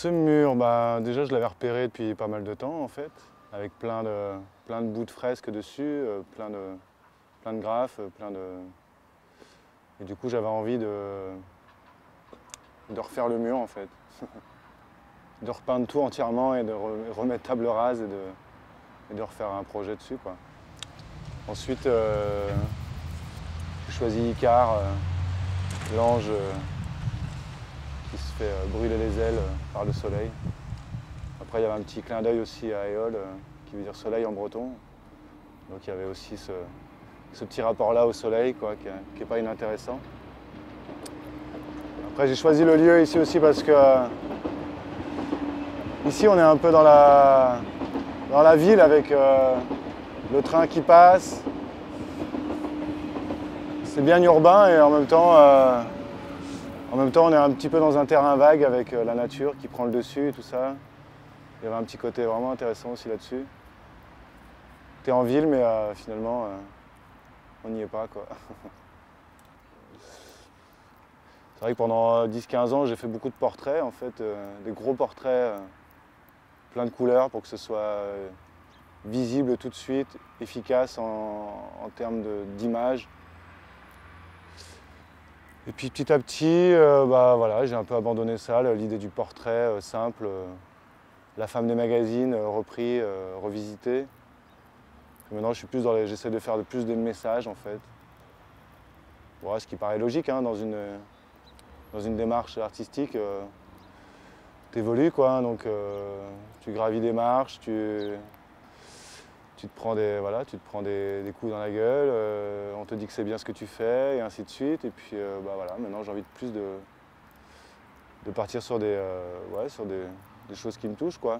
ce mur, bah, déjà je l'avais repéré depuis pas mal de temps en fait, avec plein de bouts de fresques dessus, plein de graphes, Et du coup j'avais envie de refaire le mur en fait. De repeindre tout entièrement et de remettre table rase et de refaire un projet dessus, quoi. Ensuite, j'ai choisi Icare, l'ange qui se fait brûler les ailes par le soleil. Après, il y avait un petit clin d'œil aussi à Éole, qui veut dire soleil en breton. Donc il y avait aussi ce petit rapport-là au soleil, quoi, qui n'est pas inintéressant. Après, j'ai choisi le lieu ici aussi parce que ici, on est un peu dans la ville avec le train qui passe. C'est bien urbain et en même temps, on est un petit peu dans un terrain vague avec la nature qui prend le dessus et tout ça. Il y avait un petit côté vraiment intéressant aussi là-dessus. T'es en ville, mais finalement, on n'y est pas, quoi. C'est vrai que pendant 10-15 ans, j'ai fait beaucoup de portraits, en fait, des gros portraits, plein de couleurs pour que ce soit visible tout de suite, efficace en termes d'image. Et puis petit à petit, bah, voilà, j'ai un peu abandonné ça, l'idée du portrait simple, la femme des magazines, repris, revisité. Et maintenant, je suis plus j'essaie de faire plus de messages en fait. Voilà, ce qui paraît logique hein, dans une démarche artistique. T'évolues quoi, donc tu gravis des marches, tu te prends des coups dans la gueule, on te dit que c'est bien ce que tu fais, et ainsi de suite. Et puis bah voilà, maintenant j'ai envie de partir sur des choses qui me touchent, quoi.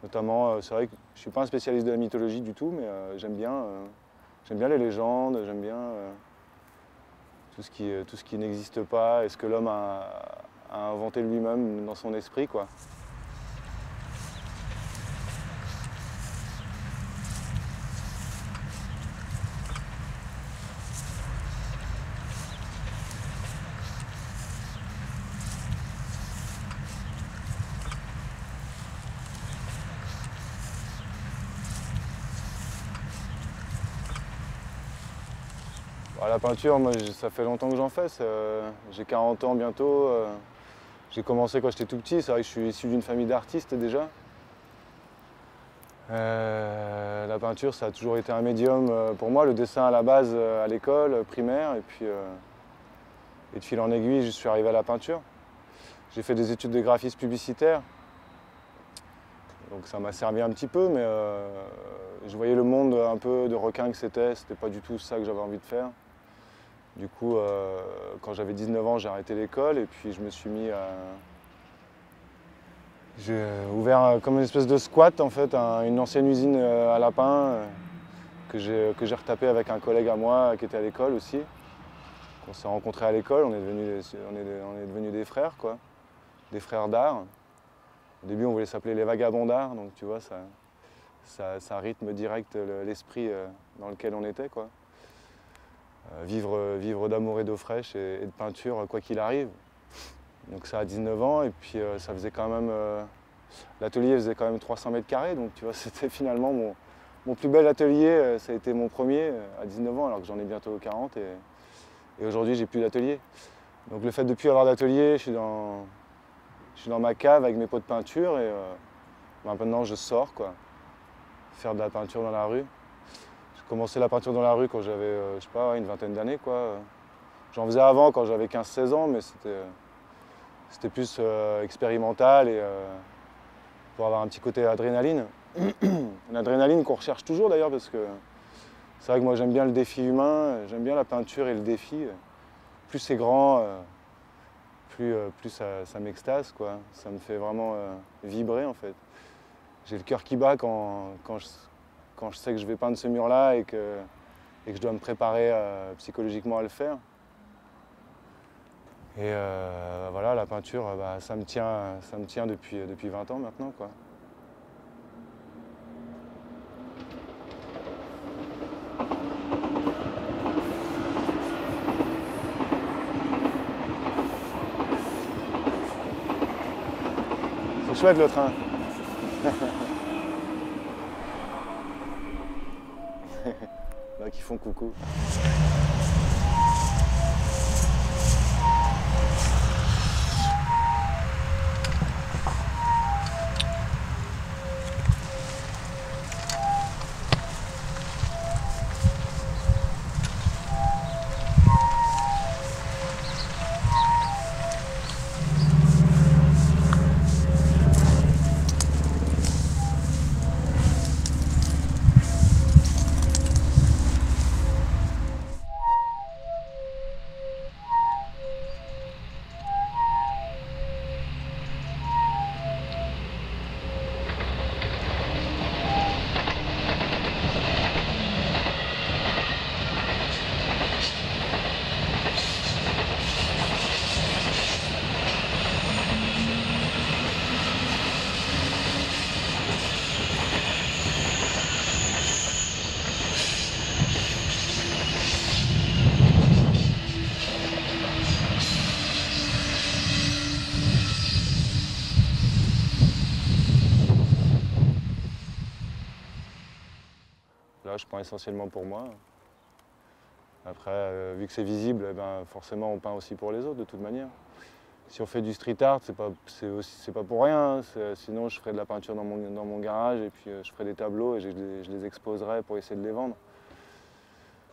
Notamment, c'est vrai que je ne suis pas un spécialiste de la mythologie du tout, mais j'aime bien les légendes, j'aime bien tout ce qui n'existe pas et ce que l'homme a inventé lui-même dans son esprit, quoi. La peinture, moi, ça fait longtemps que j'en fais. J'ai 40 ans bientôt. J'ai commencé quand j'étais tout petit. C'est vrai que je suis issu d'une famille d'artistes déjà. La peinture, ça a toujours été un médium pour moi. Le dessin à la base à l'école primaire. Et puis, de fil en aiguille, je suis arrivé à la peinture. J'ai fait des études de graphisme publicitaire. Donc ça m'a servi un petit peu, mais je voyais le monde un peu de requin que c'était. C'était pas du tout ça que j'avais envie de faire. Du coup, quand j'avais 19 ans, j'ai arrêté l'école et puis je me suis mis à... J'ai ouvert comme une espèce de squat, en fait, une ancienne usine à lapins que j'ai retapé avec un collègue à moi qui était à l'école aussi. On s'est rencontrés à l'école, on est devenus des frères, quoi. Des frères d'art. Au début, on voulait s'appeler les vagabonds d'art, donc tu vois, ça rythme direct l'esprit dans lequel on était, quoi. Vivre d'amour et d'eau fraîche et de peinture quoi qu'il arrive. Donc ça a 19 ans et puis ça faisait quand même... l'atelier faisait quand même 300 mètres carrés, donc tu vois, c'était finalement mon plus bel atelier, ça a été mon premier à 19 ans alors que j'en ai bientôt 40 et aujourd'hui j'ai plus d'atelier. Donc le fait de ne plus avoir d'atelier, je suis dans ma cave avec mes pots de peinture et maintenant je sors, quoi, faire de la peinture dans la rue. J'ai commencé la peinture dans la rue quand j'avais, je sais pas, une vingtaine d'années, quoi. J'en faisais avant quand j'avais 15-16 ans, mais c'était plus expérimental et pour avoir un petit côté adrénaline. Une adrénaline qu'on recherche toujours d'ailleurs parce que c'est vrai que moi j'aime bien le défi humain, j'aime bien la peinture et le défi. Plus c'est grand, plus ça m'extase, quoi. Ça me fait vraiment vibrer en fait. J'ai le cœur qui bat quand je sais que je vais peindre ce mur-là et que je dois me préparer psychologiquement à le faire. Et voilà, la peinture, bah, ça me tient depuis 20 ans maintenant, quoi. chouette le train. Là qui font coucou. Là, je peins essentiellement pour moi. Après, vu que c'est visible, eh ben, forcément, on peint aussi pour les autres, de toute manière. Si on fait du street art, c'est pas pour rien. Sinon, je ferais de la peinture dans mon garage et puis je ferais des tableaux et je les exposerais pour essayer de les vendre.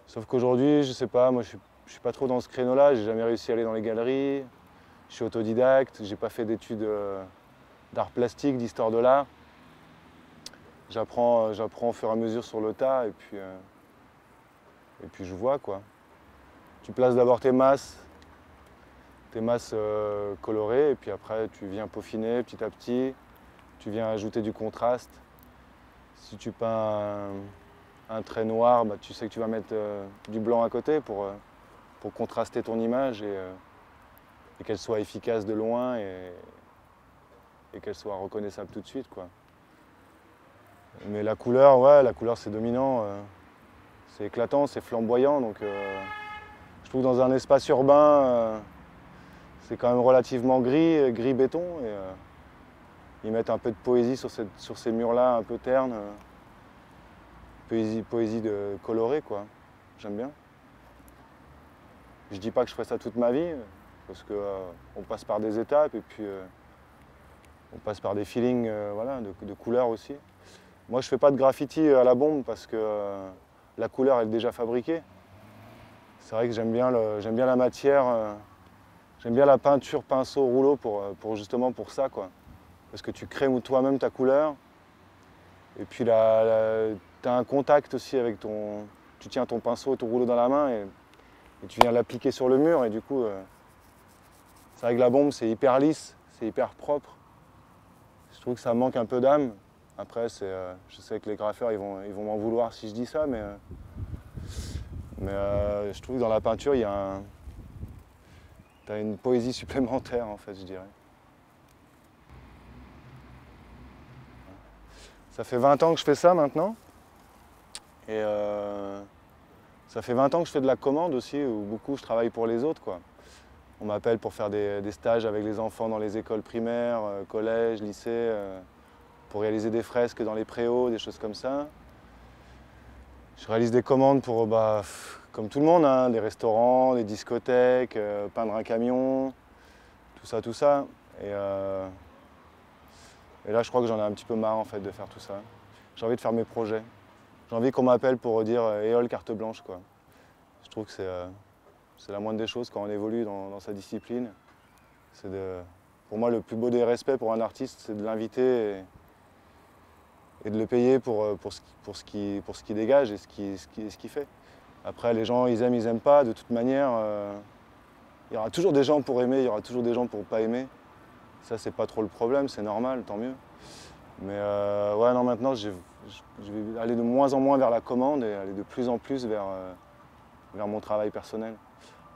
Sauf qu'aujourd'hui, je sais pas, moi, je suis pas trop dans ce créneau-là. J'ai jamais réussi à aller dans les galeries. Je suis autodidacte. J'ai pas fait d'études d'art plastique, d'histoire de l'art. J'apprends au fur et à mesure sur le tas et puis je vois quoi. Tu places d'abord tes masses colorées et puis après tu viens peaufiner petit à petit, tu viens ajouter du contraste. Si tu peins un trait noir, bah, tu sais que tu vas mettre du blanc à côté pour contraster ton image et qu'elle soit efficace de loin et qu'elle soit reconnaissable tout de suite, quoi. Mais la couleur, ouais, la couleur c'est dominant, c'est éclatant, c'est flamboyant, donc je trouve que dans un espace urbain, c'est quand même relativement gris béton, et ils mettent un peu de poésie sur ces murs-là un peu ternes, poésie colorée, quoi. J'aime bien. Je dis pas que je ferai ça toute ma vie, parce qu'on passe par des étapes et puis on passe par des feelings voilà, de couleurs aussi. Moi, je fais pas de graffiti à la bombe parce que la couleur elle est déjà fabriquée. C'est vrai que j'aime bien la matière, j'aime bien la peinture pinceau rouleau justement pour ça, quoi. Parce que tu crées toi-même ta couleur et puis tu as un contact aussi avec tu tiens ton pinceau et ton rouleau dans la main et tu viens l'appliquer sur le mur et du coup, c'est vrai que la bombe c'est hyper lisse, c'est hyper propre. Je trouve que ça manque un peu d'âme. Après, je sais que les graffeurs ils vont m'en vouloir si je dis ça, mais je trouve que dans la peinture, t'as une poésie supplémentaire, en fait, je dirais. Ça fait 20 ans que je fais ça maintenant. Et ça fait 20 ans que je fais de la commande aussi, où beaucoup je travaille pour les autres, quoi. On m'appelle pour faire des stages avec les enfants dans les écoles primaires, collèges, lycées, pour réaliser des fresques dans les préaux, des choses comme ça. Je réalise des commandes pour, comme tout le monde, hein, des restaurants, des discothèques, peindre un camion, tout ça. Et là, je crois que j'en ai un petit peu marre en fait de faire tout ça. J'ai envie de faire mes projets. J'ai envie qu'on m'appelle pour dire Éole carte blanche, quoi. Je trouve que c'est la moindre des choses quand on évolue dans sa discipline. Pour moi, le plus beau des respects pour un artiste, c'est de l'inviter et de le payer pour ce qu'il dégage et ce qu'il fait. Après, les gens, ils aiment pas. De toute manière, il y aura toujours des gens pour aimer, il y aura toujours des gens pour pas aimer. Ça, c'est pas trop le problème, c'est normal, tant mieux. Mais ouais, non, maintenant, je vais aller de moins en moins vers la commande et aller de plus en plus vers mon travail personnel.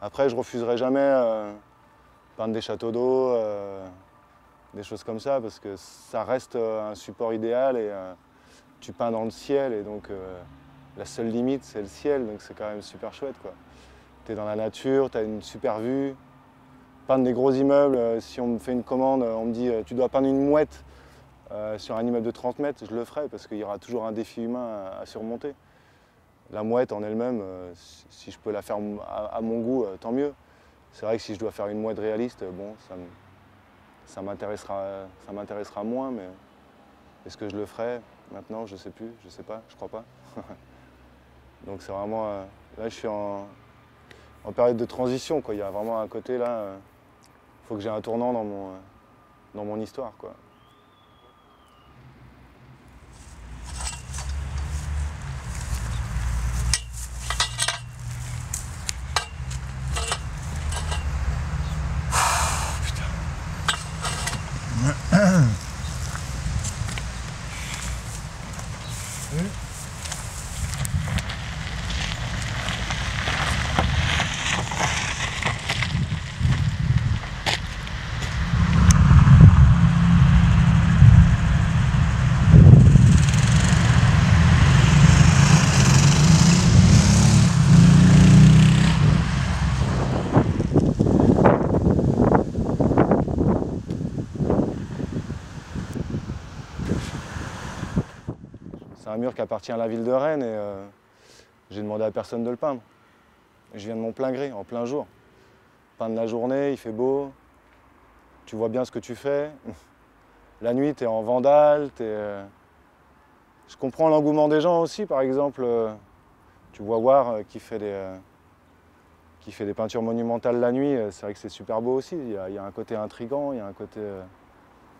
Après, je refuserai jamais peindre des châteaux d'eau, des choses comme ça, parce que ça reste un support idéal et tu peins dans le ciel et donc la seule limite c'est le ciel, donc c'est quand même super chouette, quoi. Tu es dans la nature, tu as une super vue. Peindre des gros immeubles, si on me fait une commande, on me dit tu dois peindre une mouette sur un immeuble de 30 mètres, je le ferai parce qu'il y aura toujours un défi humain à surmonter. La mouette en elle-même, si je peux la faire à mon goût, tant mieux. C'est vrai que si je dois faire une mouette réaliste, bon, ça m'intéressera moins, mais est-ce que je le ferai maintenant? Je sais plus, je sais pas, je crois pas. Donc c'est vraiment, là je suis en période de transition, quoi. Il y a vraiment un côté là, il faut que j'ai un tournant dans mon histoire, quoi. C'est un mur qui appartient à la ville de Rennes et j'ai demandé à personne de le peindre. Je viens de mon plein gré, en plein jour. Peindre la journée, il fait beau, tu vois bien ce que tu fais. La nuit, tu es en vandale, Je comprends l'engouement des gens aussi, par exemple, tu vois War qui fait des peintures monumentales la nuit, c'est vrai que c'est super beau aussi. Il y a un côté intriguant, il y a un côté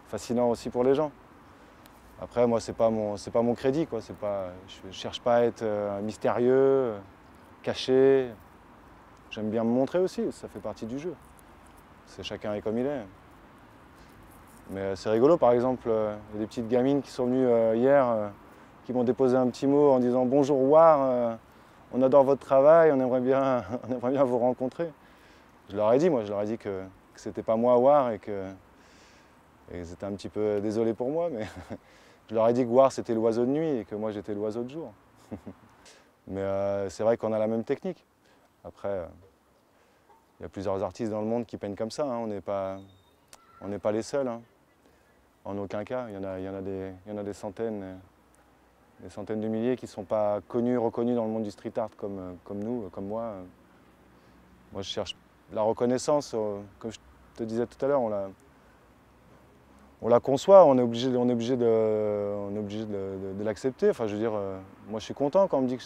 fascinant aussi pour les gens. Après, moi, c'est pas mon crédit, quoi. Je cherche pas à être mystérieux, caché. J'aime bien me montrer aussi, ça fait partie du jeu. Chacun est comme il est. Mais c'est rigolo, par exemple, il y a des petites gamines qui sont venues hier, qui m'ont déposé un petit mot en disant « Bonjour War, on adore votre travail, on aimerait bien vous rencontrer ». Je leur ai dit, que c'était pas moi War et ils étaient un petit peu désolés pour moi, mais je leur ai dit que War c'était l'oiseau de nuit et que moi j'étais l'oiseau de jour. Mais c'est vrai qu'on a la même technique. Après, il y a plusieurs artistes dans le monde qui peignent comme ça, hein. On n'est pas les seuls, hein. En aucun cas, il y en a des centaines de milliers qui ne sont pas reconnus dans le monde du street art comme nous, comme moi. Moi je cherche la reconnaissance, comme je te disais tout à l'heure, on la conçoit, on est obligé de l'accepter. Enfin, je veux dire, moi je suis content quand on me dit que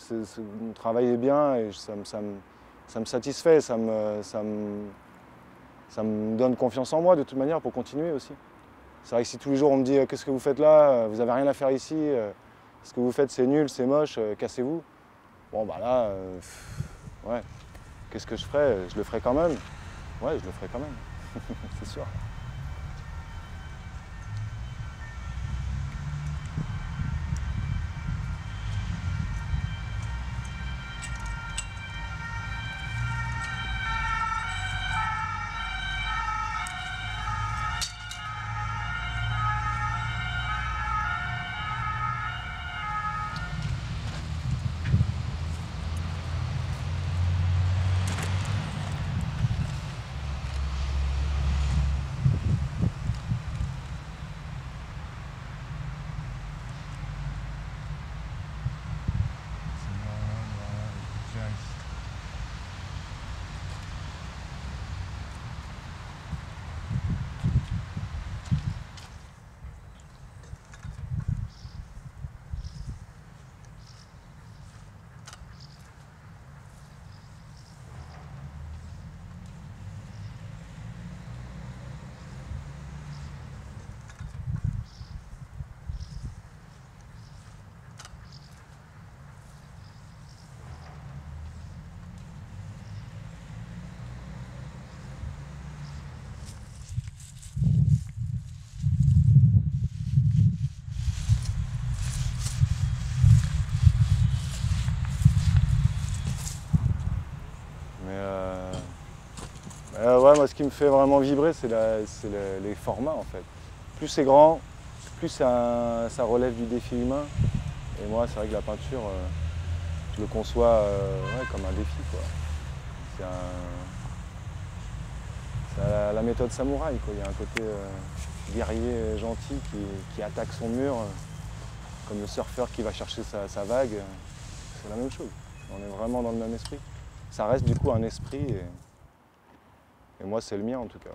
mon travail est bien et ça me satisfait, ça me donne confiance en moi de toute manière pour continuer aussi. C'est vrai que si tous les jours on me dit qu'est-ce que vous faites là, vous n'avez rien à faire ici, ce que vous faites c'est nul, c'est moche, cassez-vous. Bon bah là, ouais, qu'est-ce que je ferais? Je le ferais quand même. Ouais, je le ferais quand même, c'est sûr. Ouais, moi, ce qui me fait vraiment vibrer, c'est les formats, en fait. Plus c'est grand, plus ça relève du défi humain. Et moi, c'est vrai que la peinture, je le conçois ouais, comme un défi, quoi. C'est la méthode samouraï, quoi. Il y a un côté guerrier gentil qui attaque son mur, comme le surfeur qui va chercher sa vague. C'est la même chose. On est vraiment dans le même esprit. Ça reste du coup un esprit et moi c'est le mien en tout cas.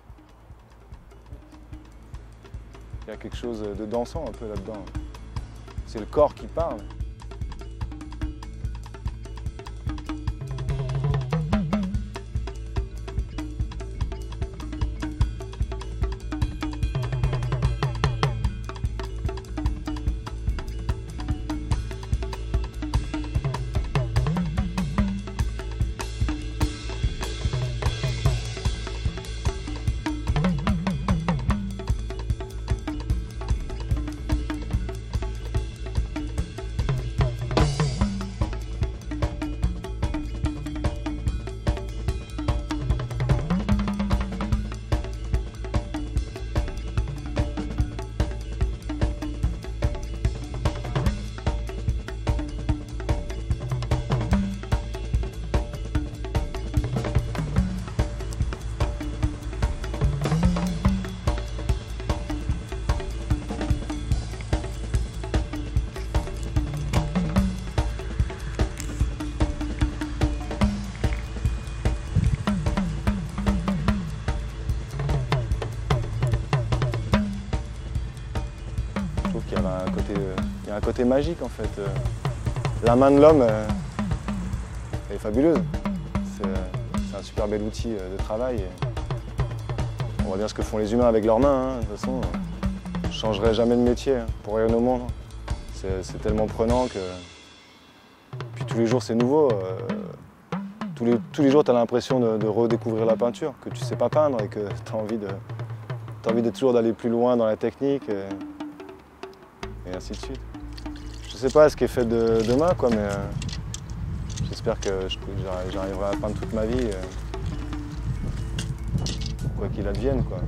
Il y a quelque chose de dansant un peu là-dedans. C'est le corps qui parle. Il y a un côté magique en fait. La main de l'homme est fabuleuse. C'est un super bel outil de travail. On voit bien ce que font les humains avec leurs mains. De toute façon, je ne changerai jamais de métier pour rien au monde. C'est tellement prenant que... Puis tous les jours c'est nouveau. Tous les jours tu as l'impression de redécouvrir la peinture, que tu ne sais pas peindre et que tu as envie de toujours d'aller plus loin dans la technique. Et ainsi de suite. Je sais pas ce qui est fait de demain, quoi, mais j'espère que j'arriverai à peindre toute ma vie, quoi qu'il advienne, quoi.